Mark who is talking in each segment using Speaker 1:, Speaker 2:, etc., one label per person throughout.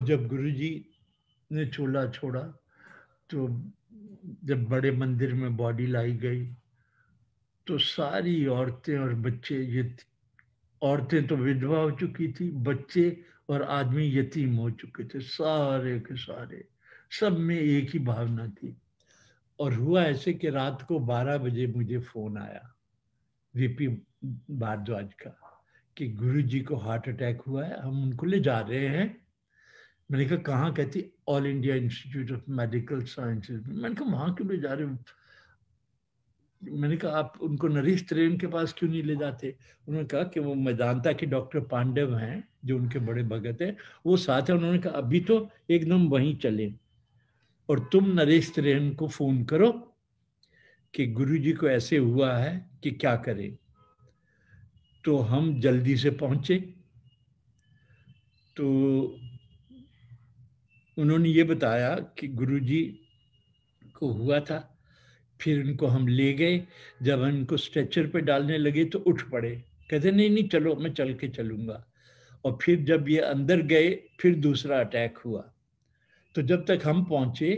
Speaker 1: जब गुरुजी ने चोला छोड़ा तो जब बड़े मंदिर में बॉडी लाई गई तो सारी औरतें और बच्चे, ये औरतें तो विधवा हो चुकी थी, बच्चे और आदमी यतीम हो चुके थे, सारे के सारे। सब में एक ही भावना थी। और हुआ ऐसे कि रात को 12 बजे मुझे फोन आया वीपी भारद्वाज का कि गुरुजी को हार्ट अटैक हुआ है, हम उनको ले जा रहे हैं। मैंने कहा कहाँ? कहती all India institute of medical sciences. मैंने कहा वहां क्यों ले जा रहे हो? मैंने कहा आप उनको नरेश त्रेन के पास क्यों नहीं ले जाते? उन्होंने कहा कि वो मैं जानता कि डॉक्टर पांडव हैं जो उनके बड़े भगत हैं, वो साथ है। उन्होंने कहा अभी तो एकदम वहीं चले, और तुम नरेश त्रेन को फोन करो कि गुरुजी को ऐसे हुआ है कि क्या करें। तो हम जल्दी से पहुंचे। तो उन्होंने ये बताया कि गुरुजी को हुआ था। फिर इनको हम ले गए। जब हम इनको स्ट्रेचर पे डालने लगे तो उठ पड़े, कहते नहीं नहीं चलो, मैं चल के चलूंगा। और फिर जब ये अंदर गए फिर दूसरा अटैक हुआ। तो जब तक हम पहुंचे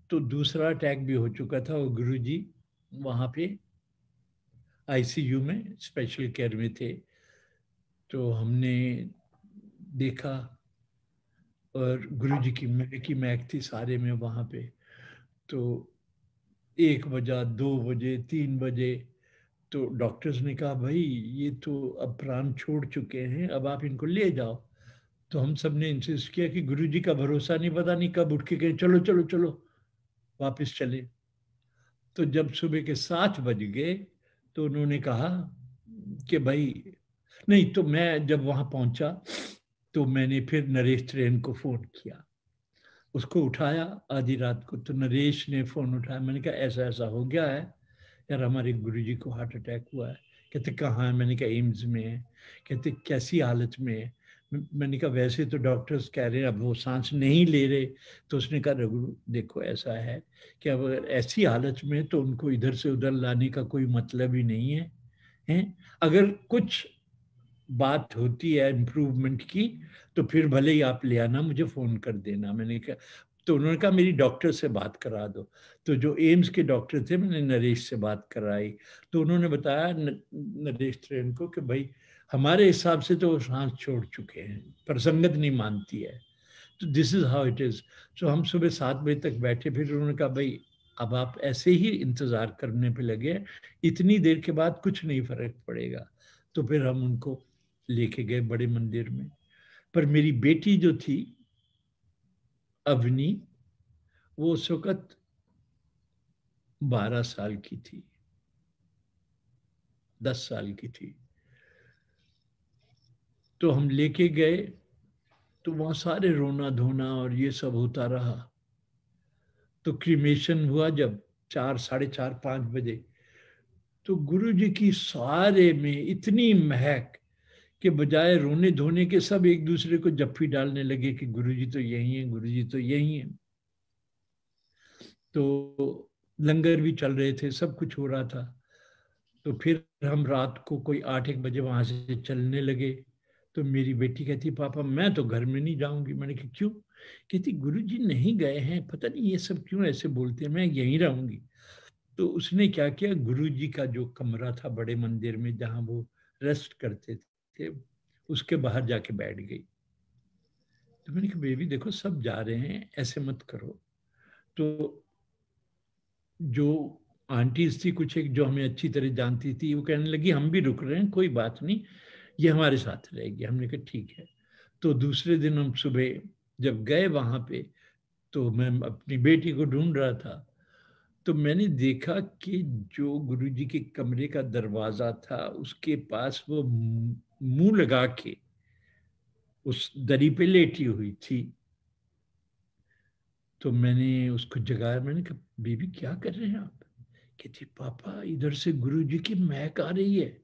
Speaker 1: तो दूसरा अटैक भी हो चुका था और गुरुजी वहां पे आईसीयू में स्पेशल केयर में थे। तो हमने देखा, और गुरुजी की महक थी सारे में वहां पे। तो 1 बजा, 2 बजे, 3 बजे, तो डॉक्टर्स ने कहा भाई ये तो अब प्राण छोड़ चुके हैं, अब आप इनको ले जाओ। तो हम सब ने इंसिस्ट किया कि गुरुजी का भरोसा नहीं, पता नहीं कब उठ के कहें चलो चलो चलो वापस चले। तो जब सुबह के 7 बज गए तो उन्होंने कहा कि भाई नहीं। तो मैं जब वहां पहुंचा तो मैंने फिर नरेश त्रेन को फोन किया, उसको उठाया आधी रात को। तो नरेश ने फोन उठाया, मैंने कहा ऐसा ऐसा हो गया है यार, हमारे गुरुजी को हार्ट अटैक हुआ है। कहते कहाँ है? मैंने कहा एम्स में है। कहते कैसी हालत में है? मैंने कहा वैसे तो डॉक्टर्स कह रहे हैं अब वो सांस नहीं ले रहे। तो उसने कहा रघु देखो ऐसा है कि अब अगर ऐसी हालत में तो उनको इधर से उधर लाने का कोई मतलब ही नहीं है, हैं? अगर कुछ बात होती है इम्प्रूवमेंट की तो फिर भले ही आप ले आना, मुझे फोन कर देना। मैंने कहा, तो उन्होंने कहा मेरी डॉक्टर से बात करा दो। तो जो एम्स के डॉक्टर थे, मैंने नरेश से बात कराई। तो उन्होंने बताया नरेश त्रेन को कि भाई हमारे हिसाब से तो वो सांस छोड़ चुके हैं, पर संगत नहीं मानती है। तो this is how it is. तो हम सुबह 7 बजे तक बैठे। फिर उन्होंने कहा भाई अब आप ऐसे ही इंतजार करने पे लगे, इतनी देर के बाद कुछ नहीं फर्क पड़ेगा। तो फिर हम उनको लेके गए बड़े मंदिर में। पर मेरी बेटी जो थी अवनी, वो उस वक्त 12 साल की थी, 10 साल की थी। तो हम लेके गए तो वहां सारे रोना धोना और ये सब होता रहा। तो क्रीमेशन हुआ जब 4, 4:30, 5 बजे, तो गुरु जी की सारे में इतनी महक के बजाय रोने धोने के सब एक दूसरे को जप्फी डालने लगे कि गुरुजी तो यही है, गुरुजी तो यही है। तो लंगर भी चल रहे थे, सब कुछ हो रहा था। तो फिर हम रात को कोई 8-1 बजे वहां से चलने लगे। तो मेरी बेटी कहती पापा मैं तो घर में नहीं जाऊंगी। मैंने कहा क्यों? कहती गुरुजी नहीं गए हैं, पता नहीं ये सब क्यों ऐसे बोलते हैं, मैं यहीं रहूंगी। तो उसने क्या किया, गुरुजी का जो कमरा था बड़े मंदिर में जहां वो रेस्ट करते थे, उसके बाहर जाके बैठ गई। तो मैंने कहा बेबी देखो सब जा रहे हैं, ऐसे मत करो। तो जो आंटीज थी कुछ एक जो हमें अच्छी तरह जानती थी, वो कहने लगी हम भी रुक रहे हैं, कोई बात नहीं, ये हमारे साथ रहेगी। हमने कहा ठीक है। तो दूसरे दिन हम सुबह जब गए वहां पे, तो मैं अपनी बेटी को ढूंढ रहा था। तो मैंने देखा कि जो गुरुजी के कमरे का दरवाजा था उसके पास वो मुंह लगा के उस दरी पे लेटी हुई थी। तो मैंने उसको जगाया, मैंने कहा बेबी क्या कर रहे हैं आप? कहती पापा इधर से गुरुजी की महक आ रही है।